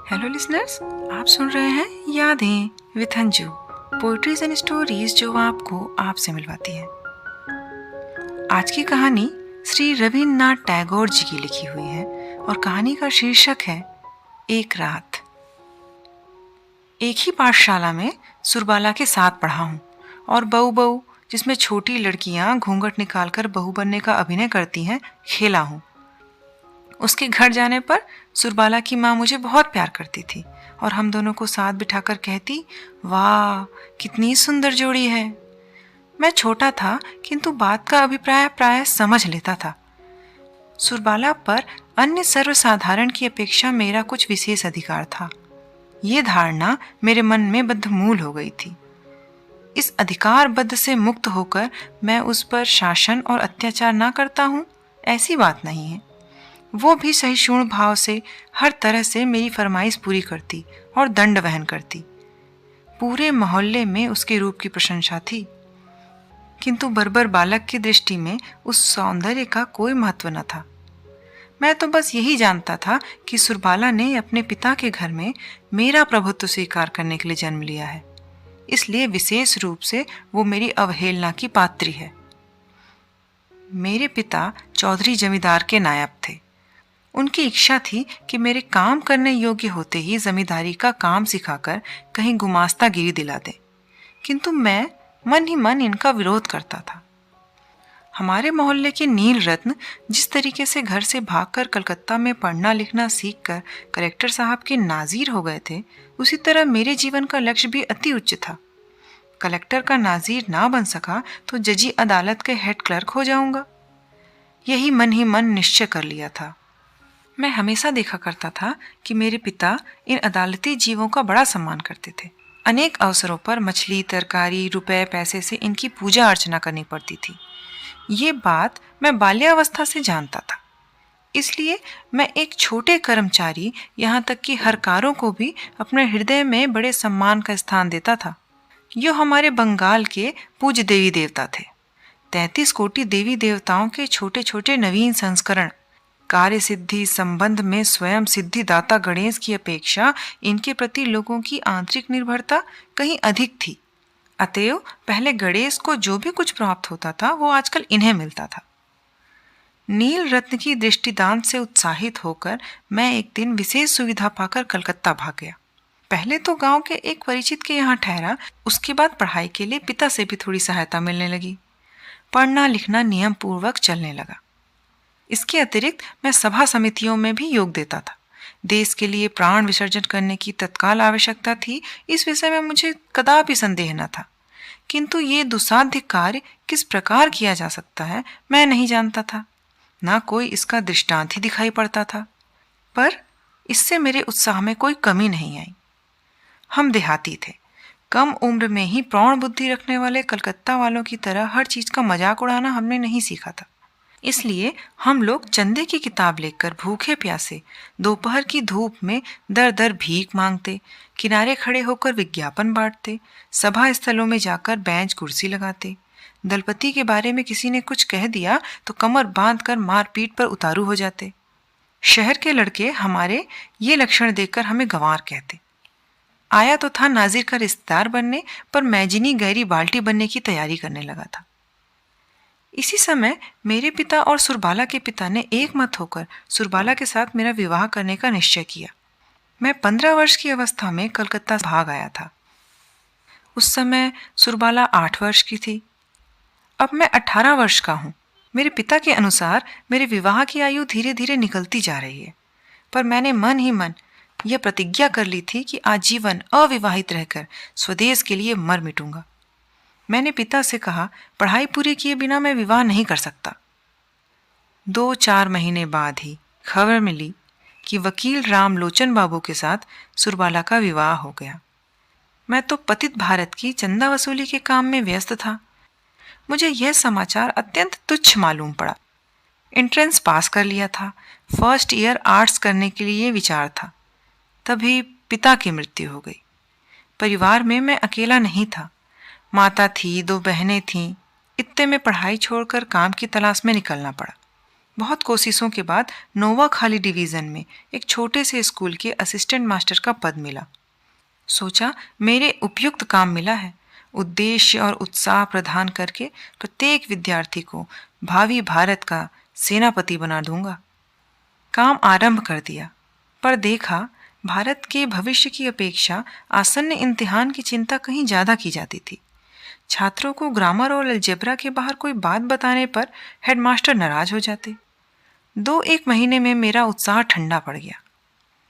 Hello listeners, आप सुन रहे हैं यादें with Anju, poetries and stories जो आपको आपसे मिलवाती है। आज की कहानी श्री रविन्द्रनाथ टैगोर जी की लिखी हुई है और कहानी का शीर्षक है एक रात। एक ही पाठशाला में सुरबाला के साथ पढ़ा हूँ और बहू बहू जिसमें छोटी लड़कियाँ घूंघट निकालकर बहू बनने का अभिनय करती हैं खेला हूँ। उसके घर जाने पर सुरबाला की माँ मुझे बहुत प्यार करती थी और हम दोनों को साथ बिठाकर कहती, वाह कितनी सुंदर जोड़ी है। मैं छोटा था किंतु बात का अभिप्राय प्राय समझ लेता था। सुरबाला पर अन्य सर्वसाधारण की अपेक्षा मेरा कुछ विशेष अधिकार था। ये धारणा मेरे मन में बद्धमूल हो गई थी। इस अधिकार बद्ध से मुक्त होकर मैं उस पर शासन और अत्याचार ना करता हूँ, ऐसी बात नहीं है। वो भी सहिष्णु भाव से हर तरह से मेरी फरमाइश पूरी करती और दंड वहन करती। पूरे मोहल्ले में उसके रूप की प्रशंसा थी, किंतु बर्बर बालक की दृष्टि में उस सौंदर्य का कोई महत्व न था। मैं तो बस यही जानता था कि सुरबाला ने अपने पिता के घर में मेरा प्रभुत्व स्वीकार करने के लिए जन्म लिया है, इसलिए विशेष रूप से वो मेरी अवहेलना की पात्री है। मेरे पिता चौधरी जमींदार के नायब थे। उनकी इच्छा थी कि मेरे काम करने योग्य होते ही जमींदारी का काम सिखाकर कहीं गुमास्तागिरी दिला दें, किंतु मैं मन ही मन इनका विरोध करता था। हमारे मोहल्ले के नील रत्न जिस तरीके से घर से भागकर कलकत्ता में पढ़ना लिखना सीखकर कलेक्टर साहब के नाजीर हो गए थे, उसी तरह मेरे जीवन का लक्ष्य भी अति उच्च था। कलेक्टर का नाजीर ना बन सका तो जजी अदालत के हेड क्लर्क हो जाऊंगा, यही मन ही मन निश्चय कर लिया था। मैं हमेशा देखा करता था कि मेरे पिता इन अदालती जीवों का बड़ा सम्मान करते थे। अनेक अवसरों पर मछली, तरकारी, रुपए, पैसे से इनकी पूजा अर्चना करनी पड़ती थी। ये बात मैं बाल्यावस्था से जानता था, इसलिए मैं एक छोटे कर्मचारी यहाँ तक कि हरकारों को भी अपने हृदय में बड़े सम्मान का स्थान देता था। यो हमारे बंगाल के पूज्य देवी देवता थे। 33 कोटि देवी देवताओं के छोटे छोटे नवीन संस्करण। कार्य सिद्धि संबंध में स्वयं सिद्धिदाता गणेश की अपेक्षा इनके प्रति लोगों की आंतरिक निर्भरता कहीं अधिक थी। अतएव पहले गणेश को जो भी कुछ प्राप्त होता था वो आजकल इन्हें मिलता था। नील रत्न की दृष्टिदान से उत्साहित होकर मैं एक दिन विशेष सुविधा पाकर कलकत्ता भाग गया। पहले तो गांव के एक परिचित के यहाँ ठहरा, उसके बाद पढ़ाई के लिए पिता से भी थोड़ी सहायता मिलने लगी। पढ़ना लिखना नियम पूर्वक चलने लगा। इसके अतिरिक्त मैं सभा समितियों में भी योग देता था। देश के लिए प्राण विसर्जन करने की तत्काल आवश्यकता थी, इस विषय में मुझे कदापि संदेह न था, किंतु ये दुस्साध्य कार्य किस प्रकार किया जा सकता है मैं नहीं जानता था। ना कोई इसका दृष्टांत ही दिखाई पड़ता था, पर इससे मेरे उत्साह में कोई कमी नहीं आई। हम देहाती थे। कम उम्र में ही प्रौढ़ बुद्धि रखने वाले कलकत्ता वालों की तरह हर चीज का मजाक उड़ाना हमने नहीं सीखा था। इसलिए हम लोग चंदे की किताब लेकर भूखे प्यासे दोपहर की धूप में दर दर भीख मांगते, किनारे खड़े होकर विज्ञापन बांटते, सभा स्थलों में जाकर बेंच कुर्सी लगाते। दलपति के बारे में किसी ने कुछ कह दिया तो कमर बांधकर मारपीट पर उतारू हो जाते। शहर के लड़के हमारे ये लक्षण देखकर हमें गंवार कहते। आया तो था नाजिर का रिश्तेदार बनने, पर मैजिनी गहरी बाल्टी बनने की तैयारी करने लगा था। इसी समय मेरे पिता और सुरबाला के पिता ने एक मत होकर सुरबाला के साथ मेरा विवाह करने का निश्चय किया। मैं 15 वर्ष की अवस्था में कलकत्ता भाग आया था। उस समय सुरबाला 8 वर्ष की थी। अब मैं 18 वर्ष का हूँ। मेरे पिता के अनुसार मेरे विवाह की आयु धीरे धीरे निकलती जा रही है, पर मैंने मन ही मन यह प्रतिज्ञा कर ली थी कि आजीवन अविवाहित रहकर स्वदेश के लिए मर मिटूंगा। मैंने पिता से कहा, पढ़ाई पूरी किए बिना मैं विवाह नहीं कर सकता। 2-4 महीने बाद ही खबर मिली कि वकील रामलोचन बाबू के साथ सुरबाला का विवाह हो गया। मैं तो पतित भारत की चंदा वसूली के काम में व्यस्त था। मुझे यह समाचार अत्यंत तुच्छ मालूम पड़ा। एंट्रेंस पास कर लिया था, फर्स्ट ईयर आर्ट्स करने के लिए विचार था। तभी पिता की मृत्यु हो गई। परिवार में मैं अकेला नहीं था। माता थी, 2 बहनें थीं। इत्ते में पढ़ाई छोड़कर काम की तलाश में निकलना पड़ा। बहुत कोशिशों के बाद नोवाखाली डिवीज़न में एक छोटे से स्कूल के असिस्टेंट मास्टर का पद मिला। सोचा मेरे उपयुक्त काम मिला है। उद्देश्य और उत्साह प्रदान करके प्रत्येक विद्यार्थी को भावी भारत का सेनापति बना दूंगा। काम आरंभ कर दिया, पर देखा भारत के भविष्य की अपेक्षा आसन्न इम्तिहान की चिंता कहीं ज़्यादा की जाती थी। छात्रों को ग्रामर और अलजेब्रा के बाहर कोई बात बताने पर हेडमास्टर नाराज हो जाते। 2-1 महीने में मेरा उत्साह ठंडा पड़ गया।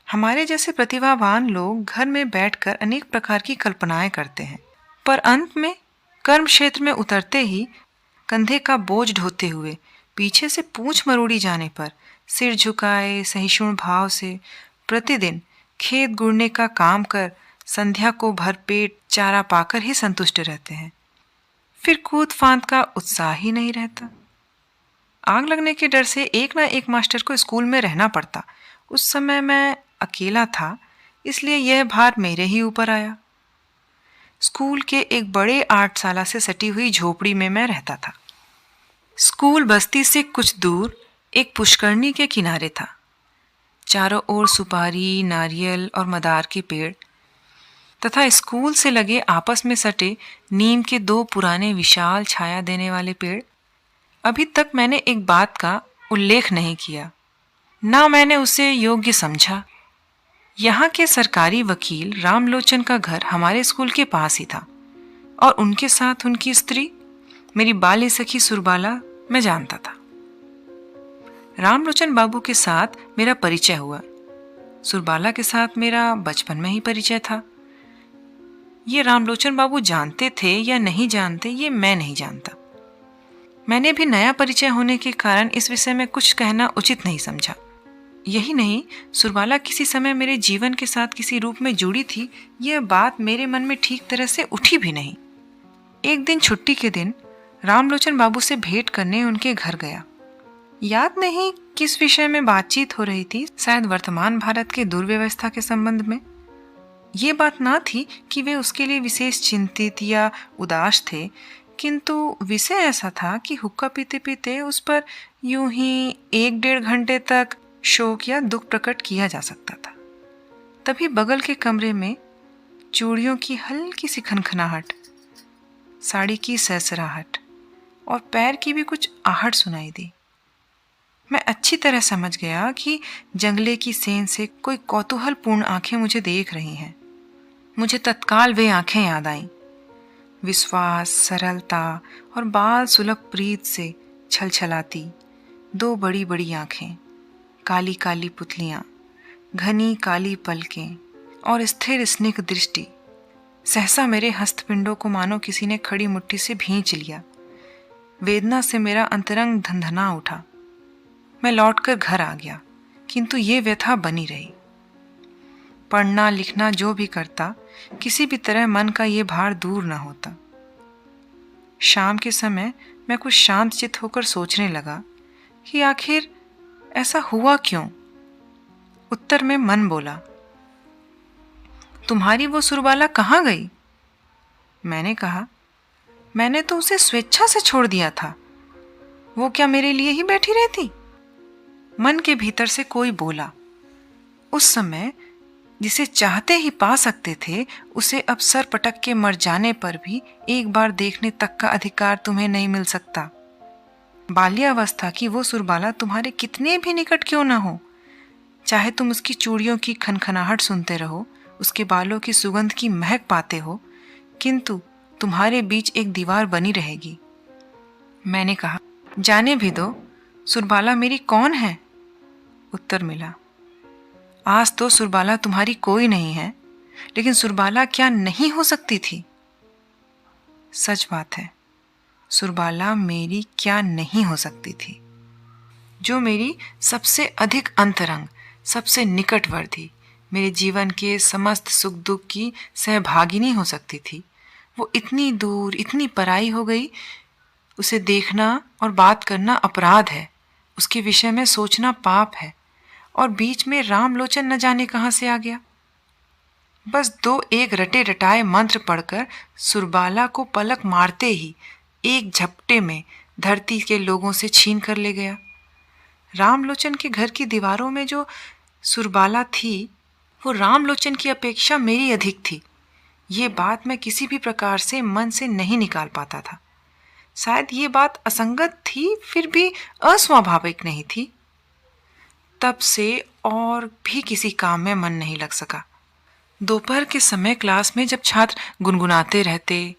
हमारे जैसे प्रतिभावान लोग घर में बैठकर अनेक प्रकार की कल्पनाएं करते हैं, पर अंत में कर्म क्षेत्र में उतरते ही कंधे का बोझ ढोते हुए पीछे से पूंछ मरोड़ी जाने पर सिर झुकाए सहिष्णु भाव से प्रतिदिन खेत गुड़ने का काम कर संध्या को भरपेट चारा पाकर ही संतुष्ट रहते हैं। फिर कूद फांद का उत्साह ही नहीं रहता। आग लगने के डर से एक ना एक मास्टर को स्कूल में रहना पड़ता। उस समय मैं अकेला था, इसलिए यह भार मेरे ही ऊपर आया। स्कूल के एक बड़े 8 साला से सटी हुई झोपड़ी में मैं रहता था। स्कूल बस्ती से कुछ दूर एक पुष्करणी के किनारे था। चारों ओर सुपारी, नारियल और मदार के पेड़ तथा स्कूल से लगे आपस में सटे नीम के 2 पुराने विशाल छाया देने वाले पेड़। अभी तक मैंने एक बात का उल्लेख नहीं किया, ना मैंने उसे योग्य समझा। यहाँ के सरकारी वकील रामलोचन का घर हमारे स्कूल के पास ही था और उनके साथ उनकी स्त्री मेरी बाल्य सखी सुरबाला मैं जानता था। रामलोचन बाबू के साथ मेरा परिचय हुआ। सुरबाला के साथ मेरा बचपन में ही परिचय था। ये रामलोचन बाबू जानते थे या नहीं जानते ये मैं नहीं जानता। मैंने भी नया परिचय होने के कारण इस विषय में कुछ कहना उचित नहीं समझा। यही नहीं, सुरबाला किसी समय मेरे जीवन के साथ किसी रूप में जुड़ी थी, यह बात मेरे मन में ठीक तरह से उठी भी नहीं। एक दिन छुट्टी के दिन रामलोचन बाबू से भेंट करने उनके घर गया। याद नहीं किस विषय में बातचीत हो रही थी, शायद वर्तमान भारत के दुर्व्यवस्था के संबंध में। ये बात ना थी कि वे उसके लिए विशेष चिंतित या उदास थे, किंतु विषय ऐसा था कि हुक्का पीते पीते उस पर यूं ही 1-1.5 घंटे तक शोक या दुख प्रकट किया जा सकता था। तभी बगल के कमरे में चूड़ियों की हल्की सी खनखनाहट, साड़ी की सरसराहट और पैर की भी कुछ आहट सुनाई दी। मैं अच्छी तरह समझ गया कि जंगले की सेन से कोई कौतूहलपूर्ण आंखें मुझे देख रही हैं। मुझे तत्काल वे आंखें याद आईं। विश्वास, सरलता और बाल सुलभ प्रीत से छलछलाती 2 बड़ी बड़ी आंखें, काली काली पुतलियां, घनी काली पलकें और स्थिर स्निग्ध दृष्टि। सहसा मेरे हस्तपिंडों को मानो किसी ने खड़ी मुट्ठी से भींच लिया। वेदना से मेरा अंतरंग धंधना उठा। मैं लौटकर घर आ गया, किंतु ये व्यथा बनी रही। पढ़ना लिखना जो भी करता, किसी भी तरह मन का ये भार दूर न होता। शाम के समय मैं कुछ शांत चित्त होकर सोचने लगा कि आखिर ऐसा हुआ क्यों। उत्तर में मन बोला, तुम्हारी वो सुरबाला कहाँ गई? मैंने कहा, मैंने तो उसे स्वेच्छा से छोड़ दिया था। वो क्या मेरे लिए ही बैठी रहती? मन के भीतर से कोई बोला, उस समय जिसे चाहते ही पा सकते थे, उसे अब सर पटक के मर जाने पर भी एक बार देखने तक का अधिकार तुम्हें नहीं मिल सकता। बाल्यावस्था की वो सुरबाला तुम्हारे कितने भी निकट क्यों ना हो, चाहे तुम उसकी चूड़ियों की खनखनाहट सुनते रहो, उसके बालों की सुगंध की महक पाते हो, किंतु तुम्हारे बीच एक दीवार बनी रहेगी। मैंने कहा, जाने भी दो, सुरबाला मेरी कौन है? उत्तर मिला, आज तो सुरबाला तुम्हारी कोई नहीं है, लेकिन सुरबाला क्या नहीं हो सकती थी? सच बात है, सुरबाला मेरी क्या नहीं हो सकती थी। जो मेरी सबसे अधिक अंतरंग, सबसे निकटवर्ती, मेरे जीवन के समस्त सुख दुख की सहभागिनी हो सकती थी, वो इतनी दूर, इतनी पराई हो गई। उसे देखना और बात करना अपराध है, उसके विषय में सोचना पाप है, और बीच में रामलोचन न जाने कहाँ से आ गया। बस 2-1 रटे रटाए मंत्र पढ़कर सुरबाला को पलक मारते ही एक झपटे में धरती के लोगों से छीन कर ले गया। रामलोचन के घर की दीवारों में जो सुरबाला थी वो रामलोचन की अपेक्षा मेरी अधिक थी। ये बात मैं किसी भी प्रकार से मन से नहीं निकाल पाता था। शायद ये बात असंगत थी, फिर भी अस्वाभाविक नहीं थी। तब से और भी किसी काम में मन नहीं लग सका। दोपहर के समय क्लास में जब छात्र गुनगुनाते रहते,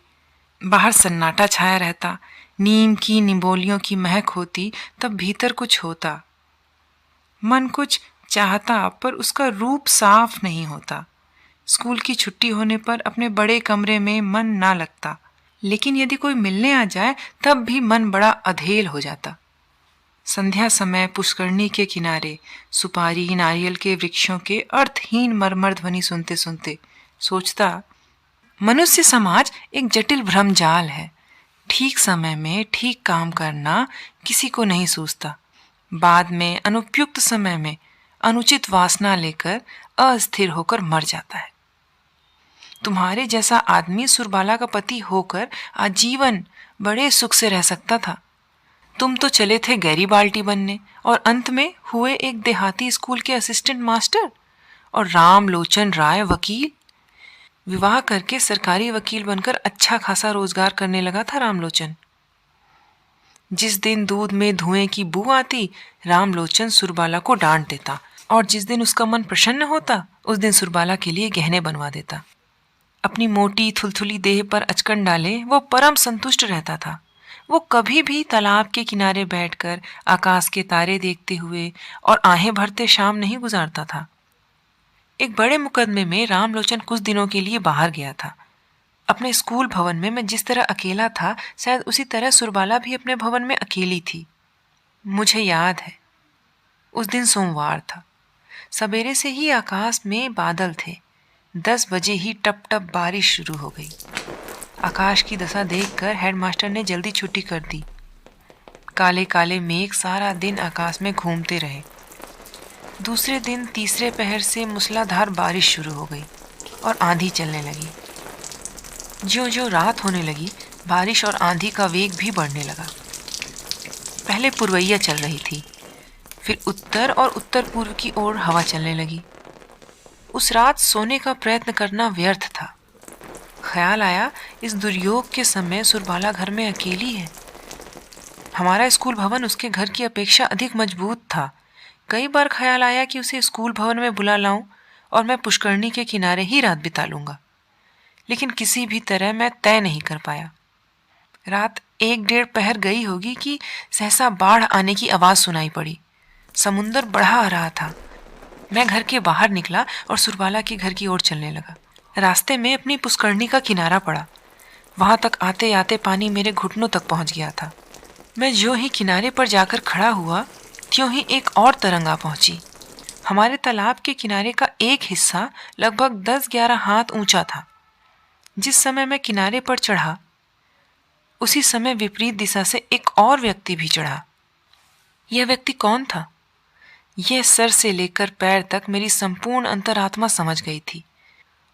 बाहर सन्नाटा छाया रहता, नीम की निबोलियों की महक होती, तब भीतर कुछ होता। मन कुछ चाहता पर उसका रूप साफ नहीं होता। स्कूल की छुट्टी होने पर अपने बड़े कमरे में मन ना लगता, लेकिन यदि कोई मिलने आ जाए तब भी मन बड़ा अधेल हो जाता। संध्या समय पुष्करणी के किनारे सुपारी नारियल के वृक्षों के अर्थहीन मरमर ध्वनि सुनते सुनते सोचता, मनुष्य समाज एक जटिल भ्रम जाल है। ठीक समय में ठीक काम करना किसी को नहीं सूझता, बाद में अनुपयुक्त समय में अनुचित वासना लेकर अस्थिर होकर मर जाता है। तुम्हारे जैसा आदमी सुरबाला का पति होकर आजीवन बड़े सुख से रह सकता था। तुम तो चले थे गैरीबाल्टी बनने और अंत में हुए एक देहाती स्कूल के असिस्टेंट मास्टर, और रामलोचन राय वकील। विवाह करके सरकारी वकील बनकर अच्छा खासा रोजगार करने लगा था रामलोचन। जिस दिन दूध में धुएं की बू आती, रामलोचन सुरबाला को डांट देता, और जिस दिन उसका मन प्रसन्न होता उस दिन सुरबाला के लिए गहने बनवा देता। अपनी मोटी थुलथुली देह पर अचकन डाले वो परम संतुष्ट रहता था। वो कभी भी तालाब के किनारे बैठकर आकाश के तारे देखते हुए और आहें भरते शाम नहीं गुजारता था। एक बड़े मुकदमे में रामलोचन कुछ दिनों के लिए बाहर गया था। अपने स्कूल भवन में मैं जिस तरह अकेला था, शायद उसी तरह सुरबाला भी अपने भवन में अकेली थी। मुझे याद है, उस दिन सोमवार था। सवेरे से ही आकाश में बादल थे। 10 बजे ही टप टप बारिश शुरू हो गई। आकाश की दशा देखकर हेडमास्टर ने जल्दी छुट्टी कर दी। काले काले मेघ सारा दिन आकाश में घूमते रहे। दूसरे दिन तीसरे पहर से मूसलाधार बारिश शुरू हो गई और आंधी चलने लगी। ज्यों-ज्यों रात होने लगी, बारिश और आंधी का वेग भी बढ़ने लगा। पहले पुरवैया चल रही थी, फिर उत्तर और उत्तर पूर्व की ओर हवा चलने लगी। उस रात सोने का प्रयत्न करना व्यर्थ था। ख्याल आया, इस दुर्योग के समय सुरबाला घर में अकेली है। हमारा स्कूल भवन उसके घर की अपेक्षा अधिक मजबूत था। कई बार ख्याल आया कि उसे स्कूल भवन में बुला लाऊं और मैं पुष्करणी के किनारे ही रात बिता लूंगा, लेकिन किसी भी तरह मैं तय नहीं कर पाया। रात 1-1.5 पहर गई होगी कि सहसा बाढ़ आने की आवाज सुनाई पड़ी। समुंदर बढ़ा आ रहा था। मैं घर के बाहर निकला और सुरबाला के घर की ओर चलने लगा। रास्ते में अपनी पुष्करणी का किनारा पड़ा। वहां तक आते आते पानी मेरे घुटनों तक पहुंच गया था। मैं जो ही किनारे पर जाकर खड़ा हुआ, त्यों ही एक और तरंग आ पहुंची। हमारे तालाब के किनारे का एक हिस्सा लगभग 10-11 हाथ ऊंचा था। जिस समय मैं किनारे पर चढ़ा, उसी समय विपरीत दिशा से एक और व्यक्ति भी चढ़ा। यह व्यक्ति कौन था? यह सर से लेकर पैर तक मेरी संपूर्ण अंतरात्मा समझ गई थी,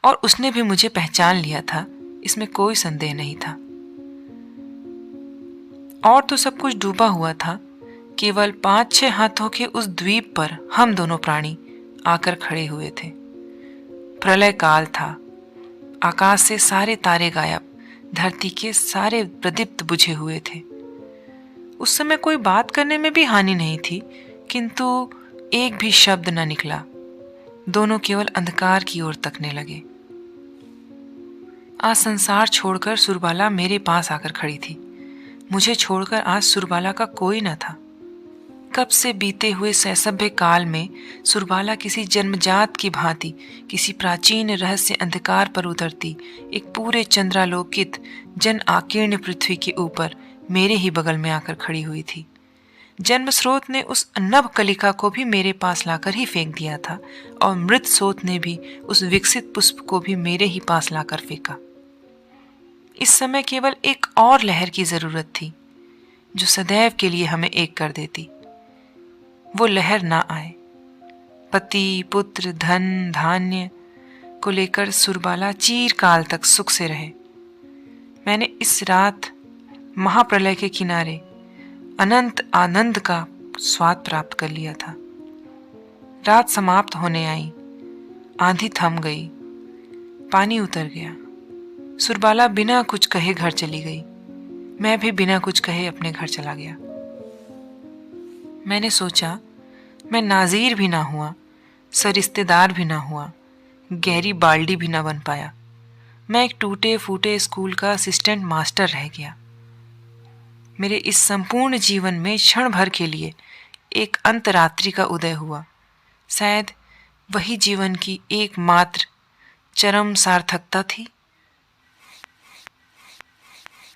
और उसने भी मुझे पहचान लिया था, इसमें कोई संदेह नहीं था। और तो सब कुछ डूबा हुआ था। केवल 5-6 हाथों के उस द्वीप पर हम दोनों प्राणी आकर खड़े हुए थे। प्रलय काल था। आकाश से सारे तारे गायब, धरती के सारे प्रदीप्त बुझे हुए थे। उस समय कोई बात करने में भी हानि नहीं थी, किंतु एक भी शब्द न निकला। दोनों केवल अंधकार की ओर तकने लगे। आज संसार छोड़कर सुरबाला मेरे पास आकर खड़ी थी। मुझे छोड़कर आज सुरबाला का कोई न था। कब से बीते हुए सैसभ्य काल में सुरबाला किसी जन्मजात की भांति किसी प्राचीन रहस्य अंधकार पर उतरती एक पूरे चंद्रालोकित जन आकीर्ण पृथ्वी के ऊपर मेरे ही बगल में आकर खड़ी हुई थी। जन्म स्रोत ने उस नभ कलिका को भी मेरे पास लाकर ही फेंक दिया था, और मृत स्रोत ने भी उस विकसित पुष्प को भी मेरे ही पास लाकर फेंका। इस समय केवल एक और लहर की जरूरत थी, जो सदैव के लिए हमें एक कर देती। वो लहर ना आए। पति, पुत्र, धन, धान्य को लेकर सुरबाला चीरकाल तक सुख से रहे। मैंने इस रात महाप्रलय के किनारे अनंत आनंद का स्वाद प्राप्त कर लिया था। रात समाप्त होने आई, आंधी थम गई, पानी उतर गया। सुरबाला बिना कुछ कहे घर चली गई। मैं भी बिना कुछ कहे अपने घर चला गया। मैंने सोचा, मैं नाज़ीर भी ना हुआ, सरिश्तेदार भी ना हुआ, गैरी बाल्डी भी ना बन पाया। मैं एक टूटे फूटे स्कूल का असिस्टेंट मास्टर रह गया। मेरे इस संपूर्ण जीवन में क्षण भर के लिए एक अंतरात्रि का उदय हुआ। शायद वही जीवन की एकमात्र चरम सार्थकता थी।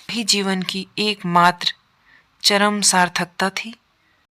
वही जीवन की एकमात्र चरम सार्थकता थी।